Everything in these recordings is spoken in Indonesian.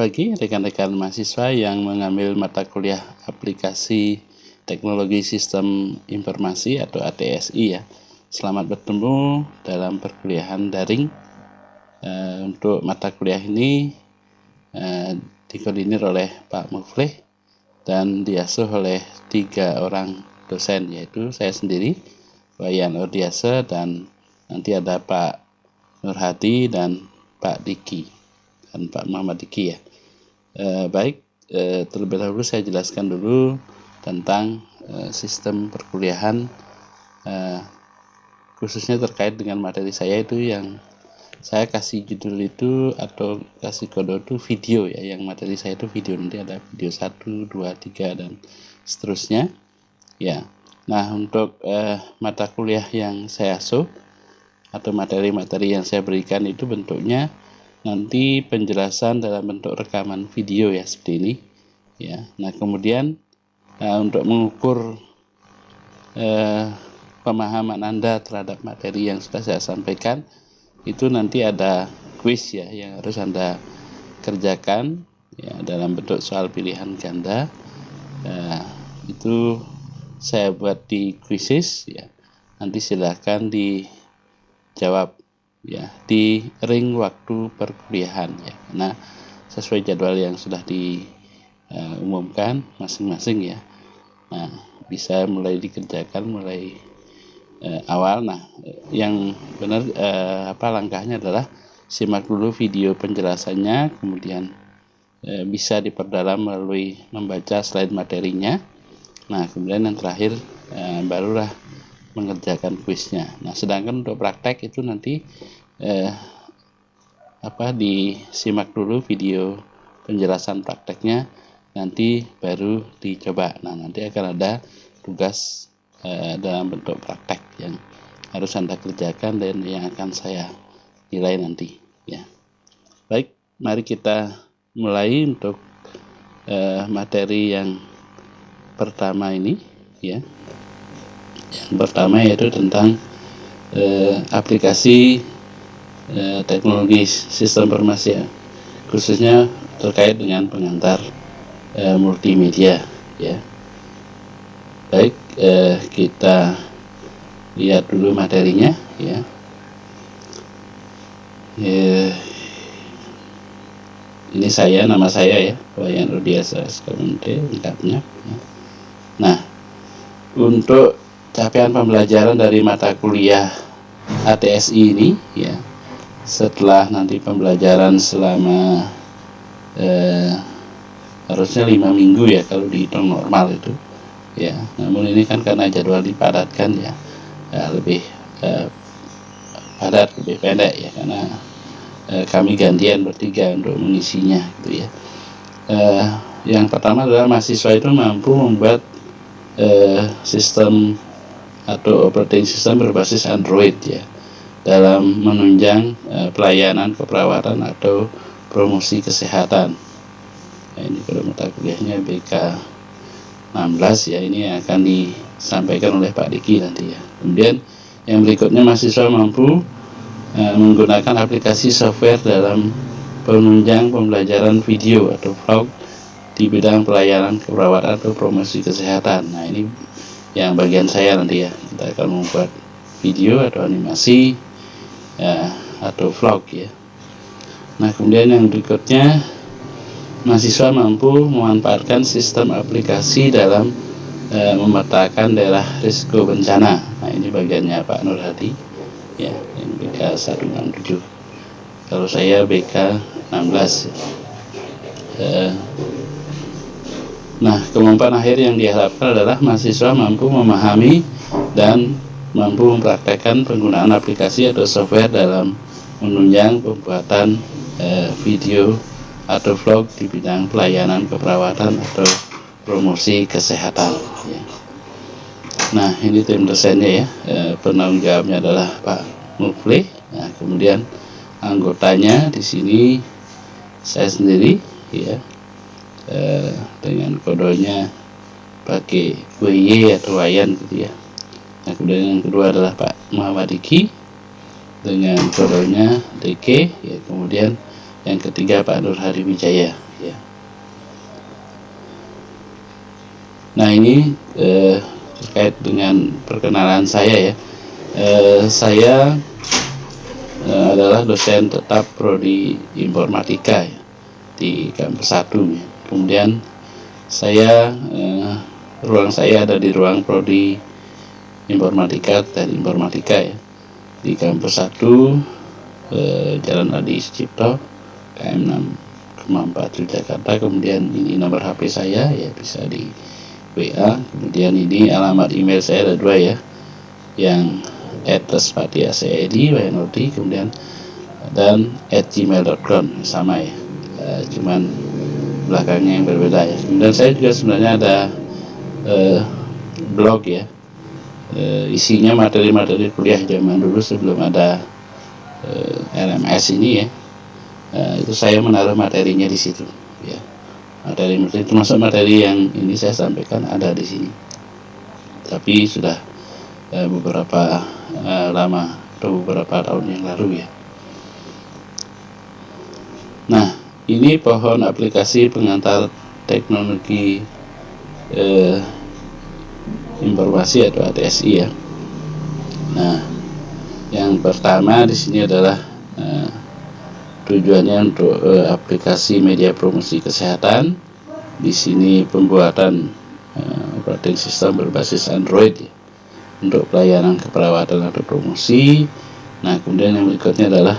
pagi rekan-rekan mahasiswa yang mengambil mata kuliah aplikasi teknologi sistem informasi atau ATSI ya. Selamat bertemu dalam perkuliahan daring. Untuk mata kuliah ini dikoordinir oleh Pak Muflih dan diasuh oleh 3 orang dosen, yaitu saya sendiri, Wayan Ordiasa, dan nanti ada Pak Nurhadi dan Pak Diki dan Pak Muhammad Diki ya. Baik, terlebih dahulu saya jelaskan dulu tentang sistem perkuliahan, khususnya terkait dengan materi saya itu yang saya kasih judul itu atau kasih kode itu video ya, yang materi saya itu video, nanti ada video 1, 2, 3 dan seterusnya ya. Nah, untuk mata kuliah yang saya asuh atau materi-materi yang saya berikan itu bentuknya nanti penjelasan dalam bentuk rekaman video ya, seperti ini ya. Nah, kemudian untuk mengukur pemahaman Anda terhadap materi yang sudah saya sampaikan, itu nanti ada kuis ya yang harus Anda kerjakan ya dalam bentuk soal pilihan ganda. Itu saya buat di kuisis ya. Nanti silahkan dijawab ya di ring waktu perkuliahan ya. Nah, sesuai jadwal yang sudah diumumkan masing-masing ya. Nah, bisa mulai dikerjakan mulai awal. Nah, yang benar langkahnya adalah simak dulu video penjelasannya, kemudian bisa diperdalam melalui membaca slide materinya. Nah, kemudian yang terakhir barulah mengerjakan kuisnya. Nah, sedangkan untuk praktek itu nanti disimak dulu video penjelasan prakteknya, nanti baru dicoba. Nah, nanti akan ada tugas dalam bentuk praktek yang harus Anda kerjakan dan yang akan saya nilai nanti ya. Baik, mari kita mulai untuk materi yang pertama ini ya. Yang pertama yaitu tentang aplikasi teknologi sistem informasi ya, khususnya terkait dengan pengantar multimedia ya. Baik, kita lihat dulu materinya ya. Ini nama saya ya, Wayan Ordiasa SKMD lengkapnya ya. Nah, untuk capaian pembelajaran dari mata kuliah ATSI ini ya, setelah nanti pembelajaran selama harusnya 5 minggu ya kalau dihitung normal itu ya. Namun ini kan karena jadwal dipadatkan ya, lebih padat, lebih pendek ya, karena kami gantian bertiga untuk mengisinya gitu ya. Yang pertama adalah mahasiswa itu mampu membuat sistem atau operating system berbasis Android ya, dalam menunjang pelayanan keperawatan atau promosi kesehatan. Nah, ini pada mata kuliahnya BK 16 ya, ini akan disampaikan oleh Pak Diki nanti ya. Kemudian yang berikutnya, mahasiswa mampu menggunakan aplikasi software dalam penunjang pembelajaran video atau vlog di bidang pelayanan keperawatan atau promosi kesehatan. Nah, ini yang bagian saya nanti ya, kita akan membuat video atau animasi atau vlog ya. Nah, kemudian yang berikutnya, mahasiswa mampu memanfaatkan sistem aplikasi dalam memetakan daerah risiko bencana. Nah, ini bagiannya Pak Nurhadi ya, yang BK 167. Kalau saya BK 16. Nah, kemampuan akhir yang diharapkan adalah mahasiswa mampu memahami dan mampu mempraktekkan penggunaan aplikasi atau software dalam menunjang pembuatan video atau vlog di bidang pelayanan keperawatan atau promosi kesehatan ya. Nah, ini tim dosennya ya, penanggung jawabnya adalah Pak Muflih. Nah, kemudian anggotanya di sini saya sendiri ya, dengan kodenya pakai WY atau Wayan gitu ya. Nah, kemudian yang kedua adalah Pak Muhammad Diki dengan kodenya DK ya. Kemudian yang ketiga Pak Nurhadi Wijaya ya. Nah, ini terkait dengan perkenalan saya ya. Saya adalah dosen tetap prodi informatika ya, di kampus 1 ya. Kemudian saya ruang saya ada di ruang prodi informatika dan informatika ya, di kampus 1 Jalan Adi Sucipto, KM 6,4 Jakarta. Kemudian ini nomor HP saya ya, bisa di WA. Kemudian ini alamat email saya ada 2 ya, yang @respatiasaid kemudian dan @gmail.com, sama ya, cuman belakangnya yang berbeda ya. Kemudian saya juga sebenarnya ada blog ya, isinya materi-materi kuliah zaman dulu sebelum ada LMS ini ya. Itu saya menaruh materinya di situ ya. Materi termasuk materi yang ini saya sampaikan ada di sini, tapi sudah beberapa lama atau beberapa tahun yang lalu ya. Nah, ini pohon aplikasi pengantar teknologi informasi atau ATSI ya. Nah, yang pertama di sini adalah tujuannya untuk aplikasi media promosi kesehatan. Di sini pembuatan operating system berbasis Android ya, untuk pelayanan keperawatan atau promosi. Nah, kemudian yang berikutnya adalah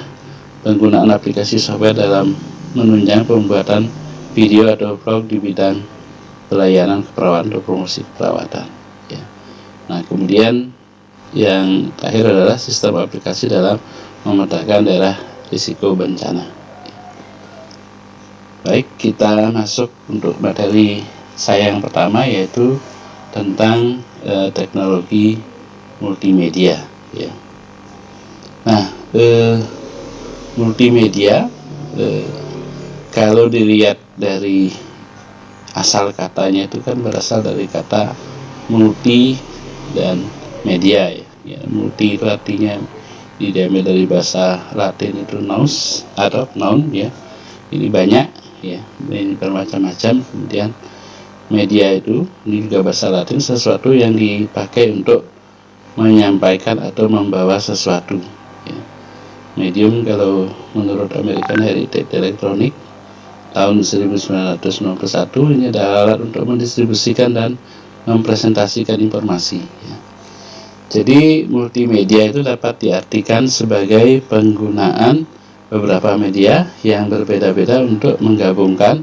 penggunaan aplikasi software dalam menunjang pembuatan video atau vlog di bidang pelayanan keperawatan atau promosi keperawatan ya. Nah, kemudian yang terakhir adalah sistem aplikasi dalam memetakan daerah risiko bencana. Baik, kita masuk untuk materi saya yang pertama, yaitu tentang teknologi multimedia ya. Nah, multimedia kalau dilihat dari asal katanya itu kan berasal dari kata multi dan media ya. Multi itu artinya diambil dari bahasa Latin itu nous atau noun ya. Ini banyak ya, ini bermacam-macam. Kemudian media itu ini juga bahasa Latin, sesuatu yang dipakai untuk menyampaikan atau membawa sesuatu ya. Medium kalau menurut American Heritage Electronic tahun 1991 ini adalah alat untuk mendistribusikan dan mempresentasikan informasi ya. Jadi multimedia itu dapat diartikan sebagai penggunaan beberapa media yang berbeda-beda untuk menggabungkan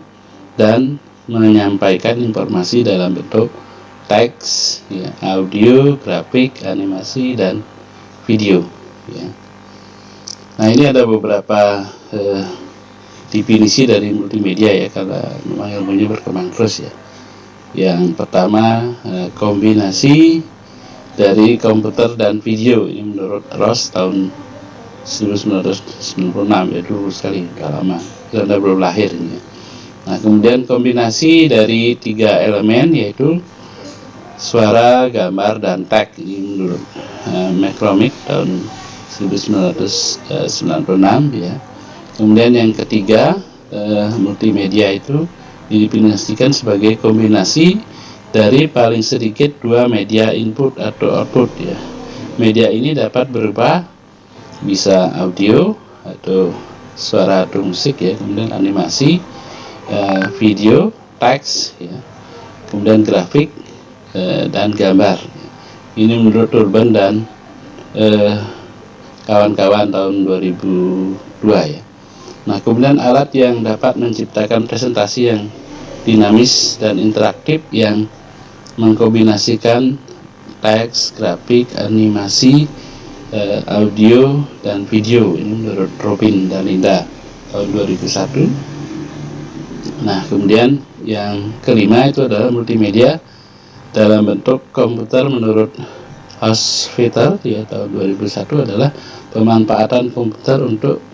dan menyampaikan informasi dalam bentuk teks, ya, audio, grafik, animasi, dan video ya. Nah, ini ada beberapa definisi dari multimedia ya, karena memang ilmunya berkembang terus ya. Yang pertama, kombinasi dari komputer dan video. Ini menurut Ross tahun 1996 ya, dulu sekali, udah lama, karena belum lahir ini ya. Nah, kemudian kombinasi dari 3 elemen, yaitu suara, gambar, dan teks. Ini menurut McCormick tahun 1996 ya. Kemudian yang ketiga, multimedia itu didefinisikan sebagai kombinasi dari paling sedikit 2 media input atau output ya. Media ini dapat berupa bisa audio atau suara atau musik ya, kemudian animasi, video, teks ya, kemudian grafik dan gambar. Ini menurut Urban dan kawan-kawan tahun 2002 ya. Nah, kemudian alat yang dapat menciptakan presentasi yang dinamis dan interaktif yang mengkombinasikan teks, grafik, animasi, audio, dan video. Ini menurut Robin dan Linda tahun 2001. Nah, kemudian yang kelima itu adalah multimedia dalam bentuk komputer menurut Hosfiter ya, tahun 2001 adalah pemanfaatan komputer untuk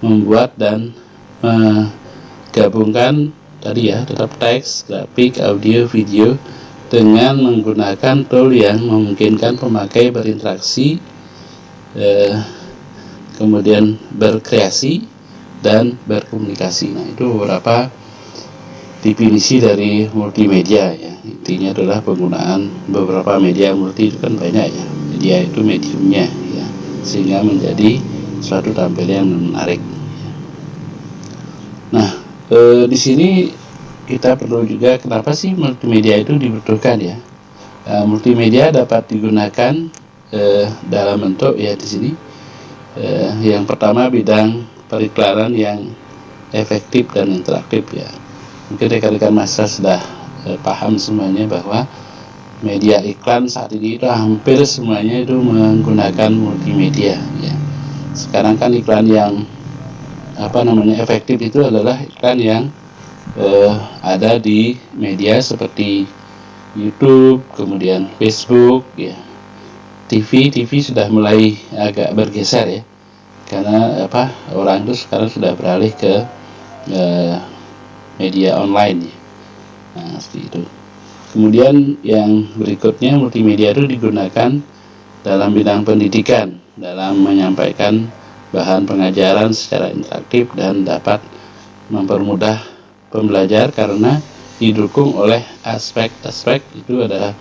membuat dan menggabungkan tadi ya, tetap teks, grafik, audio, video dengan menggunakan tool yang memungkinkan pemakai berinteraksi, kemudian berkreasi dan berkomunikasi. Nah, itu beberapa definisi dari multimedia ya. Intinya adalah penggunaan beberapa media. Multi itu kan banyak ya, media itu mediumnya ya, sehingga menjadi suatu tampilan yang menarik. Nah, di sini kita perlu juga, kenapa sih multimedia itu dibutuhkan ya? Multimedia dapat digunakan dalam bentuk ya di sini. Yang pertama, bidang periklanan yang efektif dan interaktif ya. Mungkin rekan-rekan mahasiswa sudah paham semuanya bahwa media iklan saat ini itu hampir semuanya itu menggunakan multimedia ya. Sekarang kan iklan yang efektif itu adalah iklan yang ada di media seperti YouTube, kemudian Facebook ya. TV sudah mulai agak bergeser ya, karena orang itu sekarang sudah beralih ke media online ya. Nah, seperti itu. Kemudian yang berikutnya, multimedia itu digunakan dalam bidang pendidikan, dalam menyampaikan bahan pengajaran secara interaktif dan dapat mempermudah pembelajar karena didukung oleh aspek-aspek itu adalah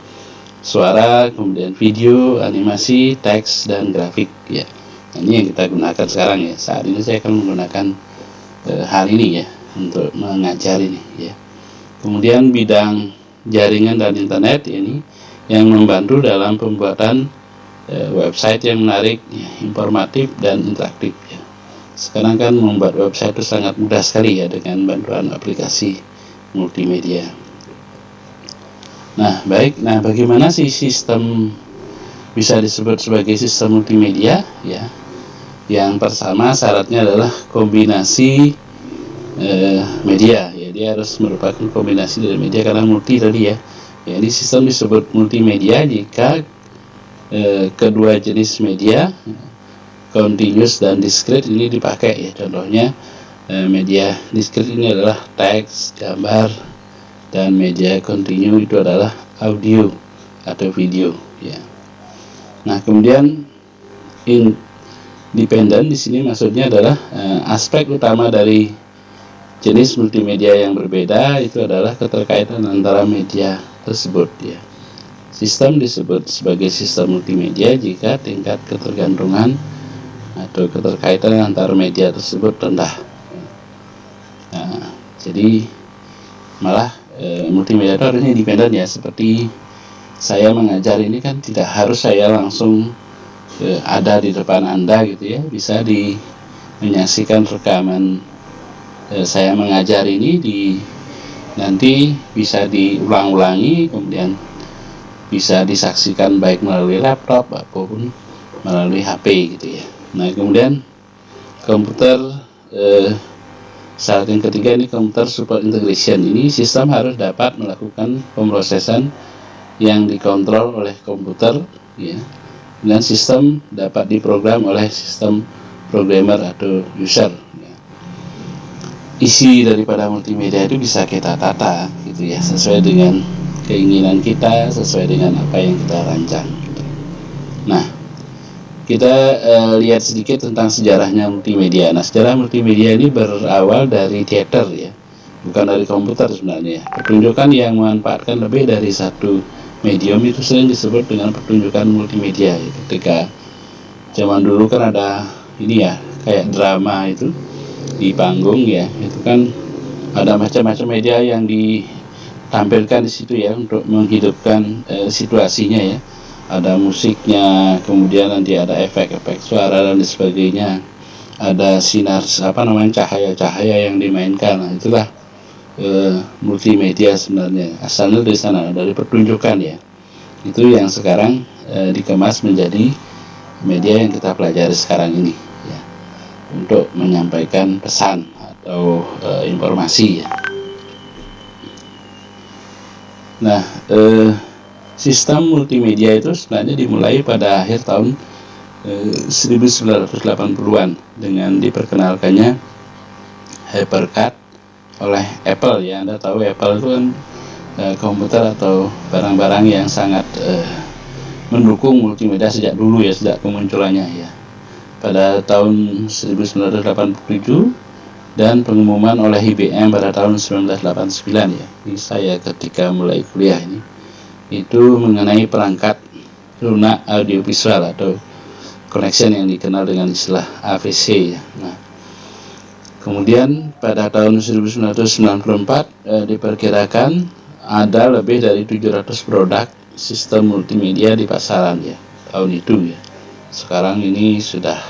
suara, kemudian video, animasi, teks, dan grafik ya. Nah, ini yang kita gunakan sekarang ya. Saat ini saya akan menggunakan hal ini ya untuk mengajar ini ya. Kemudian bidang jaringan dan internet ini yang membantu dalam pembuatan website yang menarik, ya, informatif dan interaktif ya. Sekarang kan membuat website itu sangat mudah sekali ya dengan bantuan aplikasi multimedia. Nah, baik. Nah, bagaimana sih sistem bisa disebut sebagai sistem multimedia ya? Yang pertama, syaratnya adalah kombinasi media ya. Dia harus merupakan kombinasi dari media karena multi tadi ya. Ya, ini sistem disebut multimedia jika kedua jenis media, continuous dan discrete, ini dipakai ya. Contohnya media discrete ini adalah teks, gambar, dan media continue itu adalah audio atau video ya. Nah, kemudian independen di sini maksudnya adalah aspek utama dari jenis multimedia yang berbeda itu adalah keterkaitan antara media tersebut ya. Sistem disebut sebagai sistem multimedia jika tingkat ketergantungan atau keterkaitan antar media tersebut rendah. Nah, jadi malah multimedia itu harusnya independen ya. Seperti saya mengajar ini kan tidak harus saya langsung ada di depan Anda gitu ya. Bisa menyaksikan rekaman saya mengajar ini nanti bisa diulang-ulangi, kemudian bisa disaksikan baik melalui laptop maupun melalui HP gitu ya. Nah, kemudian komputer syarat yang ketiga ini komputer support integration. Ini sistem harus dapat melakukan pemrosesan yang dikontrol oleh komputer ya. Dan sistem dapat diprogram oleh sistem programmer atau user ya. Isi daripada multimedia itu bisa kita tata gitu ya, sesuai dengan keinginan kita, sesuai dengan apa yang kita rancang. Nah, kita lihat sedikit tentang sejarahnya multimedia. Nah, sejarah multimedia ini berawal dari teater ya, bukan dari komputer sebenarnya. Pertunjukan yang memanfaatkan lebih dari satu medium itu sering disebut dengan pertunjukan multimedia ya. Ketika zaman dulu kan ada ini ya, kayak drama itu di panggung ya, itu kan ada macam-macam media yang ditampilkan di situ ya untuk menghidupkan situasinya ya. Ada musiknya, kemudian nanti ada efek-efek suara dan sebagainya. Ada sinar cahaya-cahaya yang dimainkan. Nah, itulah multimedia sebenarnya. Asalnya dari sana, dari pertunjukan ya. Itu yang sekarang dikemas menjadi media yang kita pelajari sekarang ini ya, untuk menyampaikan pesan atau informasi ya. Nah, sistem multimedia itu sebenarnya dimulai pada akhir tahun 1980-an dengan diperkenalkannya HyperCard oleh Apple ya. Anda tahu Apple itu kan komputer atau barang-barang yang sangat mendukung multimedia sejak dulu ya, sejak kemunculannya ya. Pada tahun 1987 dan pengumuman oleh IBM pada tahun 1989 ya. Ini saya ketika mulai kuliah ini, itu mengenai perangkat lunak audiovisual atau connection yang dikenal dengan istilah AVC ya. Nah, kemudian pada tahun 1994 diperkirakan ada lebih dari 700 produk sistem multimedia di pasaran ya tahun itu ya. Sekarang ini sudah,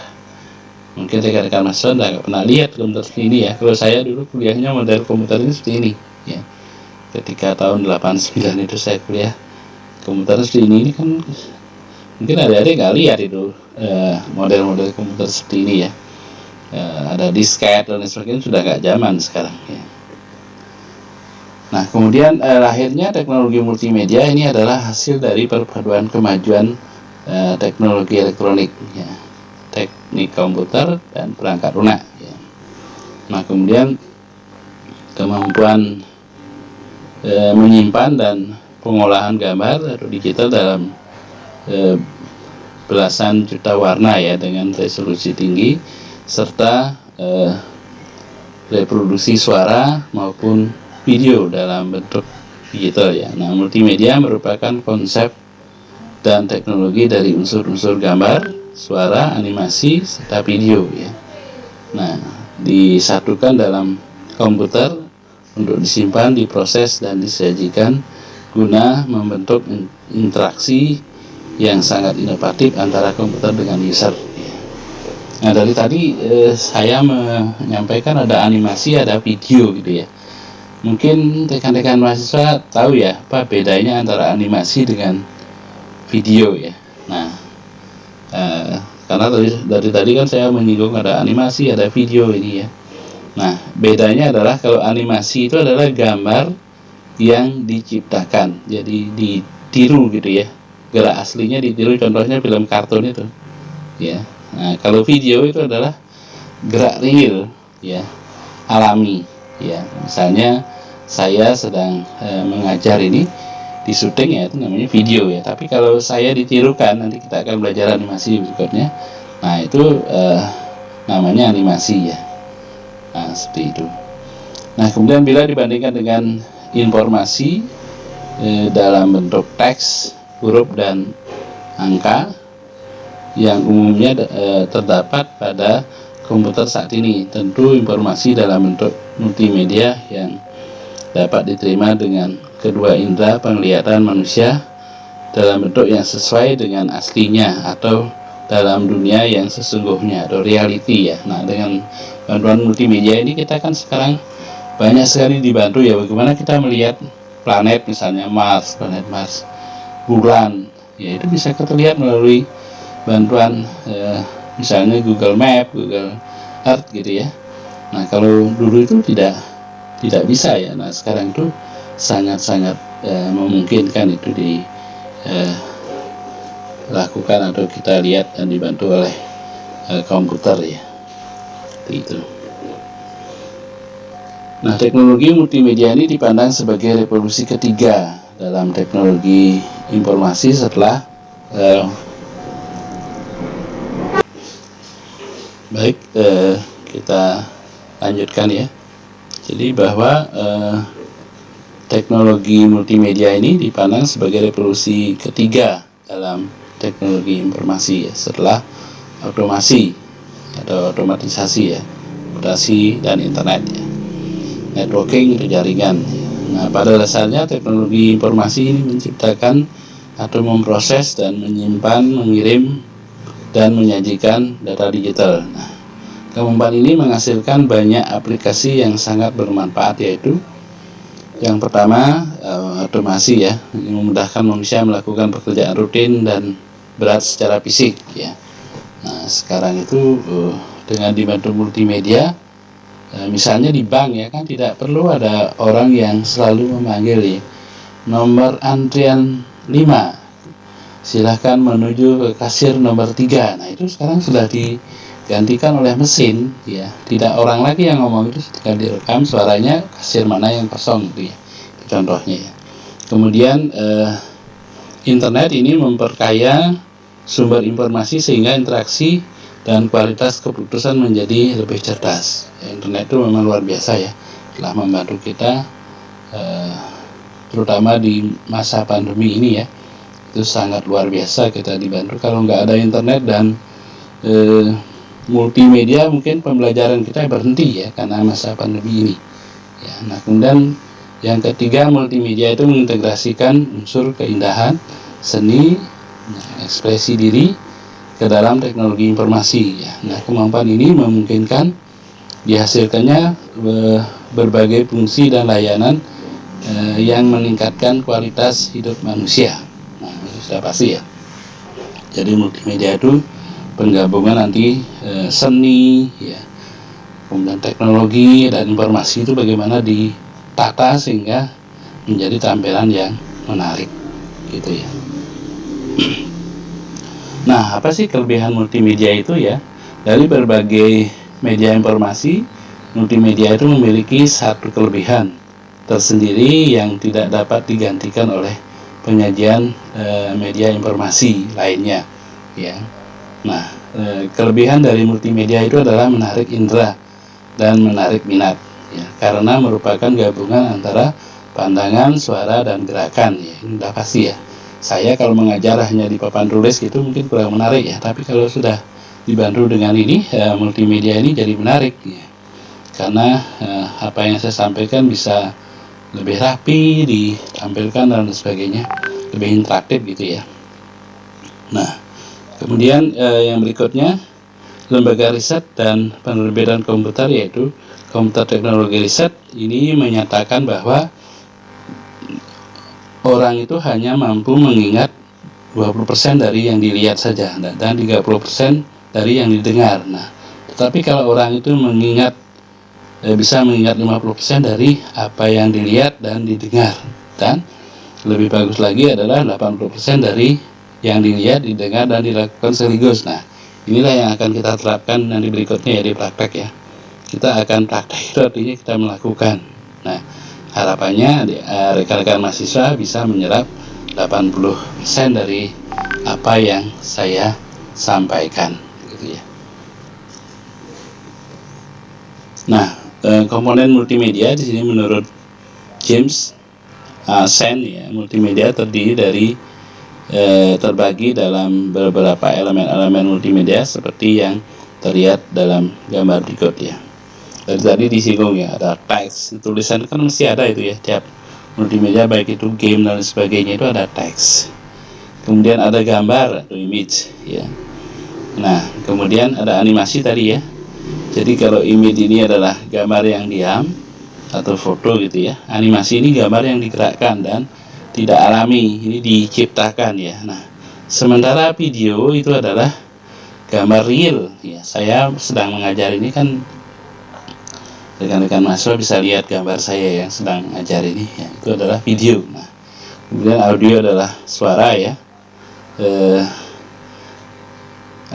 mungkin rekan-rekan mahasiswa nggak pernah lihat komputer seperti ini ya. Kalau saya dulu kuliahnya model komputer ini seperti ini ya. Ketika tahun 89 itu saya kuliah, komputer seperti ini kan mungkin adik-adik nggak lihat itu model-model komputer seperti ini ya. Ada disket dan sebagainya, sudah nggak zaman sekarang ya. Nah, kemudian lahirnya teknologi multimedia ini adalah hasil dari perpaduan kemajuan teknologi elektronik ya, teknik komputer dan perangkat lunak ya. Nah, kemudian kemampuan menyimpan dan pengolahan gambar atau digital dalam belasan juta warna ya, dengan resolusi tinggi serta reproduksi suara maupun video dalam bentuk digital ya. Nah, multimedia merupakan konsep dan teknologi dari unsur-unsur gambar, suara, animasi, serta video ya. Nah, disatukan dalam komputer untuk disimpan, diproses, dan disajikan guna membentuk interaksi yang sangat inovatif antara komputer dengan user. Nah, dari tadi saya menyampaikan ada animasi, ada video gitu ya. Mungkin rekan-rekan mahasiswa tahu ya apa bedanya antara animasi dengan video ya. Nah, karena dari tadi kan saya menyinggung ada animasi, ada video ini ya. Nah, bedanya adalah kalau animasi itu adalah gambar yang diciptakan, jadi ditiru gitu ya. Gerak aslinya ditiru, contohnya film kartun itu ya. Nah, kalau video itu adalah gerak real ya, alami ya. Misalnya saya sedang mengajar ini di syuting ya, itu namanya video ya. Tapi kalau saya ditirukan, nanti kita akan belajar animasi berikutnya. Nah, itu namanya animasi ya. Nah, seperti itu. Nah, kemudian bila dibandingkan dengan informasi dalam bentuk teks, huruf, dan angka yang umumnya terdapat pada komputer saat ini, tentu informasi dalam bentuk multimedia yang dapat diterima dengan kedua indera penglihatan manusia dalam bentuk yang sesuai dengan aslinya atau dalam dunia yang sesungguhnya atau reality ya. Nah, dengan bantuan multimedia ini kita kan sekarang banyak sekali dibantu ya, bagaimana kita melihat planet, misalnya planet Mars, bulan ya, itu bisa kita lihat melalui bantuan misalnya Google Map, Google Earth gitu ya. Nah, kalau dulu itu tidak bisa ya. Nah, sekarang itu sangat-sangat memungkinkan itu dilakukan atau kita lihat dan dibantu oleh komputer ya. Itu. Nah, teknologi multimedia ini dipandang sebagai revolusi ketiga dalam teknologi informasi setelah kita lanjutkan ya. Jadi bahwa teknologi multimedia ini dipandang sebagai revolusi ketiga dalam teknologi informasi ya, setelah otomasi atau otomatisasi ya, komputasi dan internet ya, networking itu jaringan ya. Nah, pada dasarnya teknologi informasi ini menciptakan atau memproses dan menyimpan, mengirim, dan menyajikan data digital. Nah, kemampuan ini menghasilkan banyak aplikasi yang sangat bermanfaat, yaitu yang pertama otomasi ya, ini memudahkan manusia melakukan pekerjaan rutin dan berat secara fisik ya. Nah, sekarang itu dengan dibantu multimedia, misalnya di bank ya kan, tidak perlu ada orang yang selalu memanggil ya, nomor antrian 5 silahkan menuju ke kasir nomor 3. Nah, itu sekarang sudah digantikan oleh mesin ya, tidak orang lagi yang ngomong, itu tinggal direkam suaranya kasir mana yang kosong gitu ya. Itu contohnya ya. Kemudian internet ini memperkaya sumber informasi sehingga interaksi dan kualitas keputusan menjadi lebih cerdas. Internet itu memang luar biasa ya, telah membantu kita terutama di masa pandemi ini ya, itu sangat luar biasa kita dibantu. Kalau nggak ada internet dan multimedia, mungkin pembelajaran kita berhenti ya karena masa pandemi ini ya. Nah, kemudian yang ketiga, multimedia itu mengintegrasikan unsur keindahan, seni, ekspresi diri ke dalam teknologi informasi ya. Nah, kemampuan ini memungkinkan dihasilkannya berbagai fungsi dan layanan yang meningkatkan kualitas hidup manusia. Nah, ini sudah pasti ya. Jadi multimedia itu penggabungan nanti seni ya, kemudian teknologi dan informasi itu bagaimana ditata sehingga menjadi tampilan yang menarik gitu ya. Nah, apa sih kelebihan multimedia itu ya? Dari berbagai media informasi, multimedia itu memiliki satu kelebihan tersendiri yang tidak dapat digantikan oleh penyajian media informasi lainnya ya. Nah, kelebihan dari multimedia itu adalah menarik indera dan menarik minat ya, karena merupakan gabungan antara pandangan, suara, dan gerakan ya. Ini udah pasti ya. Saya kalau mengajar hanya di papan tulis gitu mungkin kurang menarik ya, tapi kalau sudah dibantu dengan ini multimedia ini jadi menarik ya, karena apa yang saya sampaikan bisa lebih rapi ditampilkan dan sebagainya, lebih interaktif gitu ya. Nah, kemudian yang berikutnya, lembaga riset dan penerbitan komputer yaitu Komputer Teknologi Riset ini menyatakan bahwa orang itu hanya mampu mengingat 20% dari yang dilihat saja dan 30% dari yang didengar. Nah, tetapi kalau orang itu bisa mengingat 50% dari apa yang dilihat dan didengar, dan lebih bagus lagi adalah 80% dari yang dilihat, didengar, dan dilakukan sekaligus. Nah, inilah yang akan kita terapkan nanti berikutnya ya di praktek ya. Kita akan praktek itu artinya kita melakukan. Nah, harapannya rekan-rekan mahasiswa bisa menyerap 80% dari apa yang saya sampaikan gitu ya. Nah, komponen multimedia di sini menurut James Sen ya, multimedia terdiri dari terbagi dalam beberapa elemen-elemen multimedia seperti yang terlihat dalam gambar berikut ya. Dari tadi disinggung ya, ada teks, tulisan kan mesti ada itu ya, tiap multimedia baik itu game dan sebagainya itu ada teks. Kemudian ada gambar atau image ya. Nah, kemudian ada animasi tadi ya. Jadi kalau image ini adalah gambar yang diam atau foto gitu ya, animasi ini gambar yang digerakkan dan tidak alami, ini diciptakan ya. Nah, sementara video itu adalah gambar real ya. Saya sedang mengajar ini kan rekan-rekan mahasiswa bisa lihat gambar saya yang sedang mengajar ini ya, itu adalah video. Nah, kemudian audio adalah suara ya.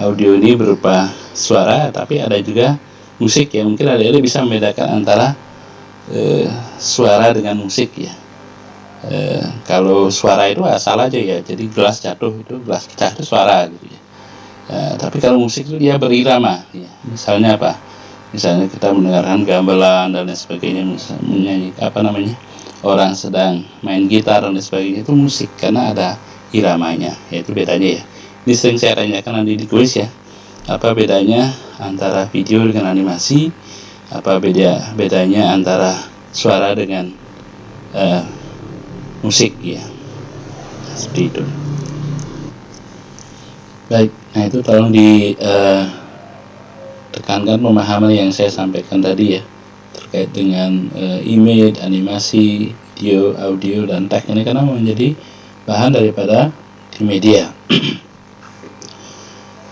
Audio ini berupa suara, tapi ada juga musik ya. Mungkin adik-adik bisa membedakan antara suara dengan musik ya. Kalau suara itu asal aja ya, jadi gelas jatuh itu, gelas pecah itu suara gitu ya. Tapi kalau musik itu dia berirama ya. Misalnya apa? Misalnya kita mendengarkan gamelan dan lain sebagainya, misalnya menyanyi orang sedang main gitar dan lain sebagainya, itu musik karena ada iramanya. Itu bedanya ya. Ini sering saya tanyakan nanti di kuis ya, apa bedanya antara video dengan animasi, apa bedanya antara suara dengan musik ya, seperti itu. Baik, nah itu tolong ditekankan pemahaman yang saya sampaikan tadi ya, terkait dengan image, animasi, video, audio, dan teks ini karena menjadi bahan daripada di media.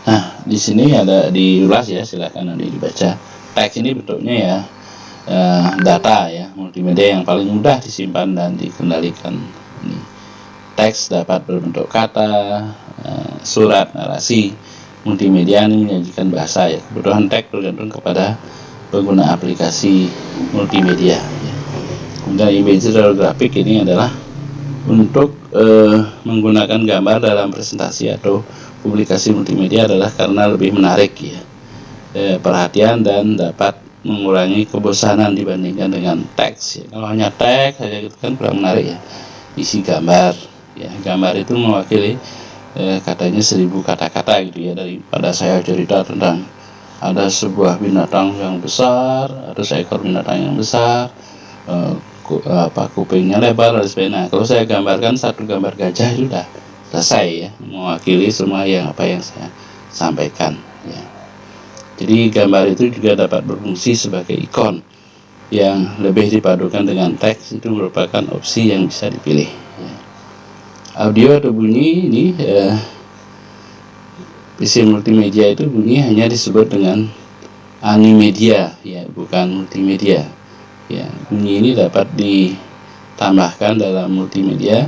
Nah, di sini ada diulas ya, silakan nanti dibaca. Teks ini bentuknya ya data ya, multimedia yang paling mudah disimpan dan dikendalikan. Ini teks dapat berbentuk kata, surat, narasi. Multimedia ini menyajikan bahasa ya. Kebutuhan teks tergantung kepada pengguna aplikasi multimedia ya. Kemudian image atau grafik ini adalah untuk menggunakan gambar dalam presentasi atau publikasi multimedia adalah karena lebih menarik ya, perhatian dan dapat mengurangi kebosanan dibandingkan dengan teks ya. Kalau hanya teks saja gitu kan kurang menarik ya. Isi gambar ya, gambar itu mewakili katanya 1000 kata-kata gitu ya, daripada saya cerita tentang ada sebuah binatang yang besar, ada seekor binatang yang besar, kupingnya lebar dan sebagainya. Nah, kalau saya gambarkan satu gambar gajah itu sudah selesai ya, mewakili semua yang saya sampaikan ya. Jadi gambar itu juga dapat berfungsi sebagai ikon yang lebih dipadukan dengan teks, itu merupakan opsi yang bisa dipilih ya. Audio atau bunyi ini PC multimedia itu bunyi hanya disebut dengan animedia ya, bukan multimedia ya. Bunyi ini dapat ditambahkan dalam multimedia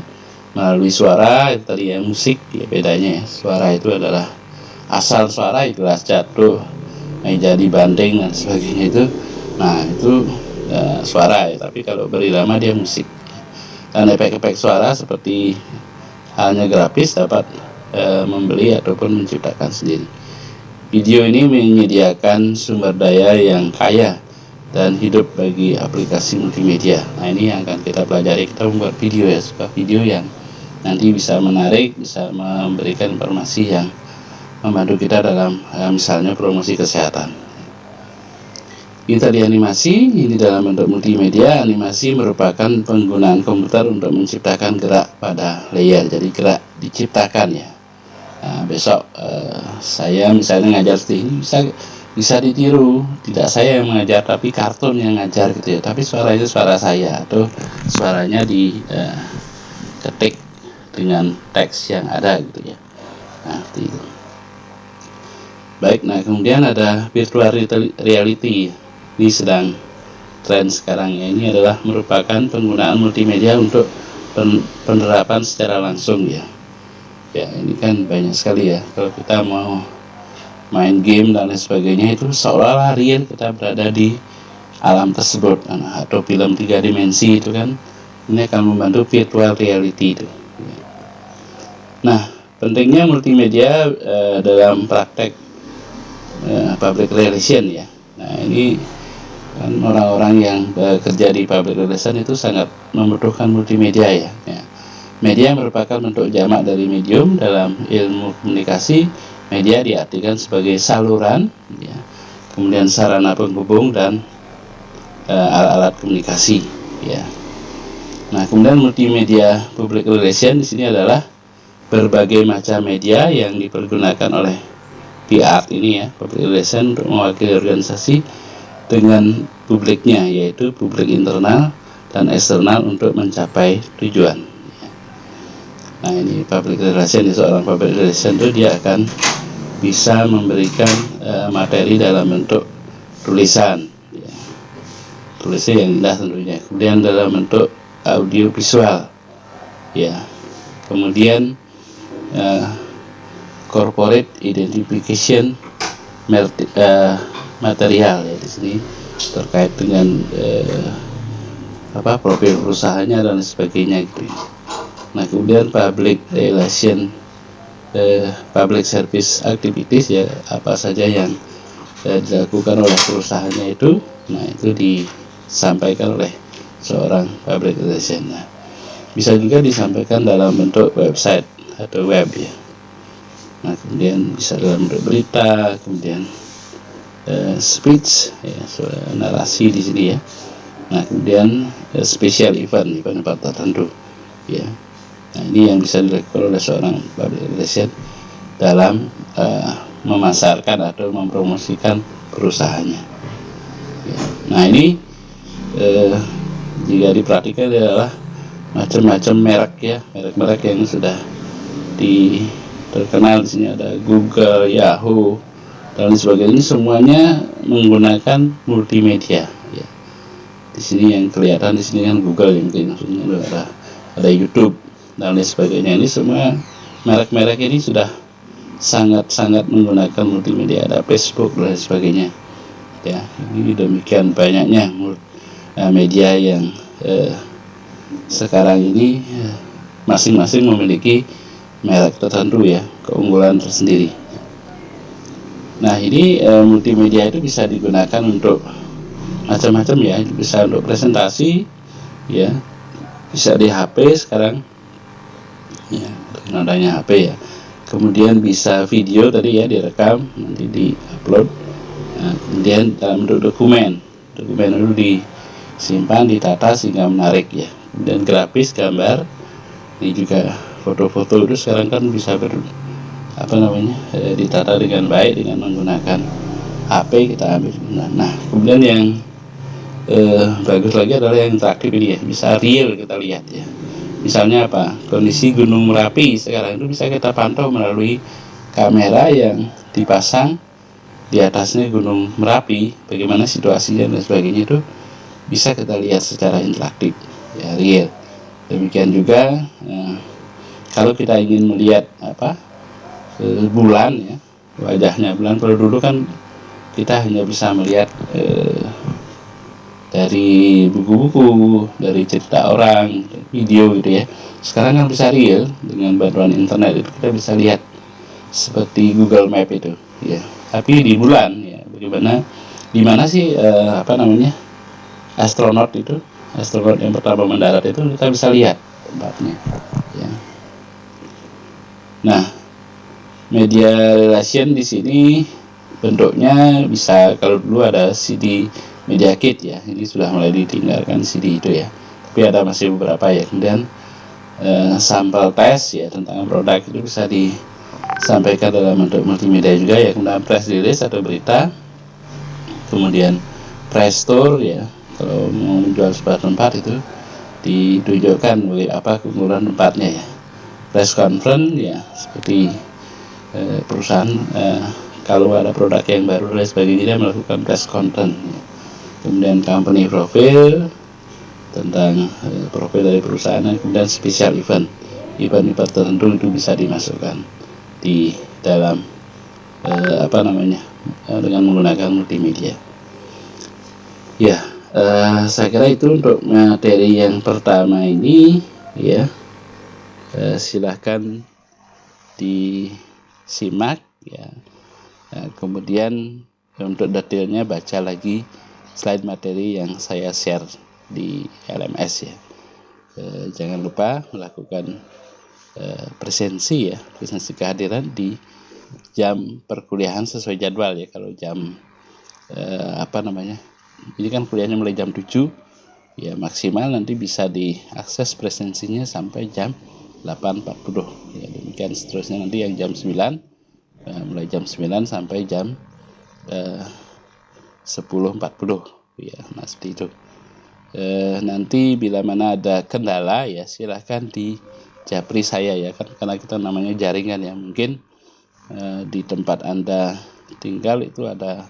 melalui suara, itu tadi ya, musik ya, bedanya ya. Suara itu adalah asal suara, jelas jatuh, meja dibanting dan sebagainya itu, nah itu suara ya. Tapi kalau berirama dia musik ya. Dan efek-efek suara seperti halnya grafis dapat membeli ataupun menciptakan sendiri. Video ini menyediakan sumber daya yang kaya dan hidup bagi aplikasi multimedia. Nah, ini yang akan kita pelajari. Kita membuat video ya, sebuah video yang nanti bisa menarik, bisa memberikan informasi yang membantu kita dalam misalnya promosi kesehatan. Ini tadi animasi, ini dalam bentuk multimedia. Animasi merupakan penggunaan komputer untuk menciptakan gerak pada layar, jadi gerak diciptakan ya. Nah, besok saya misalnya ngajar seperti ini, bisa ditiru, tidak saya yang mengajar tapi kartun yang ngajar gitu ya, tapi suara itu suara saya atau suaranya diketik dengan teks yang ada gitu ya. Nah, seperti itu. Baik, nah kemudian ada virtual reality. Ini sedang tren sekarang ya. Ini adalah merupakan penggunaan multimedia untuk penerapan secara langsung ya. Ya, ini kan banyak sekali ya. Kalau kita mau main game dan lain sebagainya, itu seolah-olah real kita berada di alam tersebut. Nah, atau film 3 dimensi itu kan, ini akan membantu virtual reality itu. Nah, pentingnya multimedia dalam praktek public relation ya. Nah, ini kan orang-orang yang bekerja di public relation itu sangat membutuhkan multimedia ya. Media merupakan bentuk jamak dari medium. Dalam ilmu komunikasi, media diartikan sebagai saluran ya, kemudian sarana penghubung dan alat-alat komunikasi ya. Nah, kemudian multimedia public relation di sini adalah berbagai macam media yang dipergunakan oleh PR ini ya, public relation, untuk mewakili organisasi dengan publiknya, yaitu publik internal dan eksternal untuk mencapai tujuan. Nah, ini public relation, seorang public relation itu dia akan bisa memberikan materi dalam bentuk tulisan ya. Tulisan yang indah tentunya, kemudian dalam bentuk audio visual ya, kemudian corporate identification material ya, di sini terkait dengan profil perusahaannya dan sebagainya gitu. Nah, kemudian public relation, public service activities ya, apa saja yang dilakukan oleh perusahaannya itu, nah itu disampaikan oleh seorang public relation. Nah, bisa juga disampaikan dalam bentuk website atau web ya. Nah, kemudian bisa dalam bentuk berita, kemudian speech ya, narasi di sini ya. Nah, kemudian special event tertentu ya. Nah, ini yang bisa dilakukan oleh seorang public relation dalam memasarkan atau mempromosikan perusahaannya ya. Nah, ini jika diperhatikan adalah macam-macam merek ya, merek-merek yang sudah terkenal. Di sini ada Google, Yahoo dan sebagainya. Ini semuanya menggunakan multimedia ya. Di sini yang kelihatan di sini kan Google, yang maksudnya ada YouTube dan lain sebagainya. Ini semua merek-merek ini sudah sangat-sangat menggunakan multimedia. Ada Facebook dan lain sebagainya ya. Ini demikian banyaknya media yang sekarang ini masing-masing memiliki merek tertentu ya, keunggulan tersendiri. Nah, ini multimedia itu bisa digunakan untuk macam-macam ya, bisa untuk presentasi ya, bisa di HP sekarang ya, dengan adanya HP ya. Kemudian bisa video tadi ya, direkam nanti di-upload. Nah, kemudian dalam bentuk dokumen itu disimpan, ditata sehingga menarik ya. Kemudian grafis, gambar, ini juga foto-foto itu sekarang kan bisa ditata dengan baik dengan menggunakan HP kita ambil. Nah, kemudian yang bagus lagi adalah yang interaktif ini ya, bisa real kita lihat ya. Misalnya apa, kondisi Gunung Merapi sekarang itu bisa kita pantau melalui kamera yang dipasang di atasnya Gunung Merapi, bagaimana situasinya dan sebagainya, itu bisa kita lihat secara interaktif ya, real. Demikian juga kalau kita ingin melihat bulan ya, wajahnya bulan. Kalau dulu kan kita hanya bisa melihat dari buku-buku, dari cerita orang, video gitu ya. Sekarang kan bisa real, dengan bantuan internet itu kita bisa lihat seperti Google Map itu ya. Tapi di bulan ya, bagaimana, di mana sih astronot yang pertama mendarat itu, kita bisa lihat tempatnya ya. Nah, media relation di sini bentuknya bisa, kalau dulu ada CD Media Kit ya, ini sudah mulai ditinggalkan CD itu ya, tapi ada masih beberapa ya. Kemudian sampel tes ya tentang produk itu bisa disampaikan dalam bentuk multimedia juga ya. Kemudian press release atau berita, kemudian press tour ya, kalau mau menjual sebuah tempat itu ditunjukkan apa keunggulan tempatnya ya. Press conference ya, seperti perusahaan kalau ada produk yang baru dan sebagainya, dia melakukan press conference ya. Kemudian company profile, tentang profil dari perusahaan. Kemudian special event tertentu itu bisa dimasukkan di dalam dengan menggunakan multimedia ya. Saya kira itu untuk materi yang pertama ini ya. Silahkan disimak ya. Kemudian untuk detailnya baca lagi slide materi yang saya share di LMS ya. Jangan lupa melakukan presensi kehadiran di jam perkuliahan sesuai jadwal ya. Kalau jam ini kan kuliahnya mulai jam 7 ya, maksimal nanti bisa diakses presensinya sampai jam 8.40 ya. Demikian seterusnya nanti yang jam 9 mulai jam 9 sampai jam 10.40 ya. Nah, seperti itu. Nanti bila mana ada kendala ya, silahkan di japri saya ya, kan karena kita namanya jaringan ya. Mungkin di tempat Anda tinggal itu ada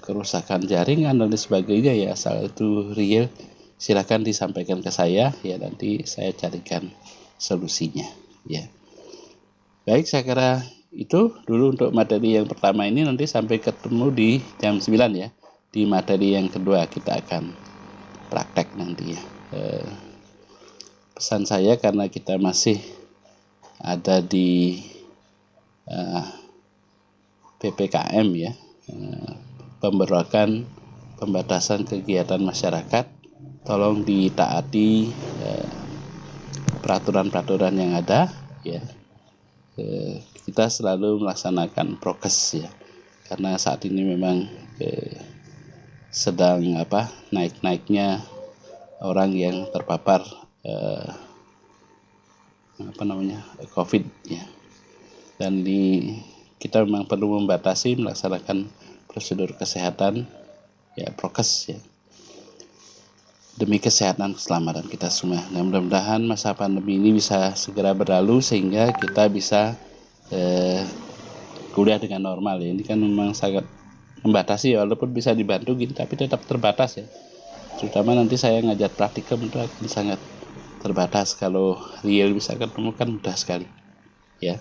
kerusakan jaringan dan sebagainya ya, asal itu real, silahkan disampaikan ke saya ya, nanti saya carikan solusinya ya. Baik, saya kira itu dulu untuk materi yang pertama ini. Nanti sampai ketemu di jam 9 ya. Di materi yang kedua kita akan praktek nanti ya. Pesan saya, karena kita masih ada di PPKM ya, pembatasan kegiatan masyarakat, tolong ditaati peraturan-peraturan yang ada ya. Kita selalu melaksanakan prokes ya, karena saat ini memang sedang naik-naiknya orang yang terpapar COVID ya. Dan kita memang perlu membatasi melaksanakan prosedur kesehatan ya, prokes ya, demi kesehatan keselamatan kita semua. Nah, mudah-mudahan masa pandemi ini bisa segera berlalu sehingga kita bisa kuliah dengan normal ya. Ini kan memang sangat membatasi ya, walaupun bisa dibantu gitu, tapi tetap terbatas ya. Terutama nanti saya ngajar praktikum itu akan sangat terbatas. Kalau real bisa ketemu kan mudah sekali ya.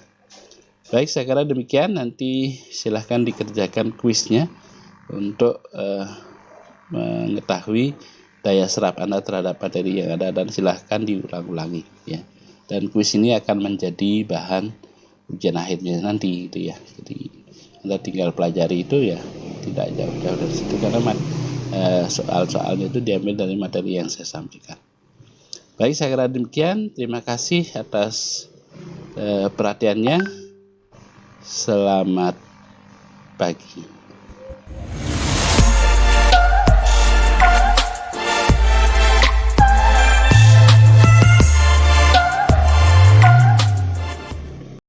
Baik, saya kira demikian. Nanti silahkan dikerjakan kuisnya untuk mengetahui daya serap Anda terhadap materi yang ada, dan silahkan diulang-ulangi ya. dan kuis ini akan menjadi bahan ujian akhirnya nanti gitu ya. Jadi Anda tinggal pelajari itu ya, tidak jauh-jauh dari situ karena soal-soalnya itu diambil dari materi yang saya sampaikan. Baik, saya kira demikian. Terima kasih atas perhatiannya. Selamat pagi.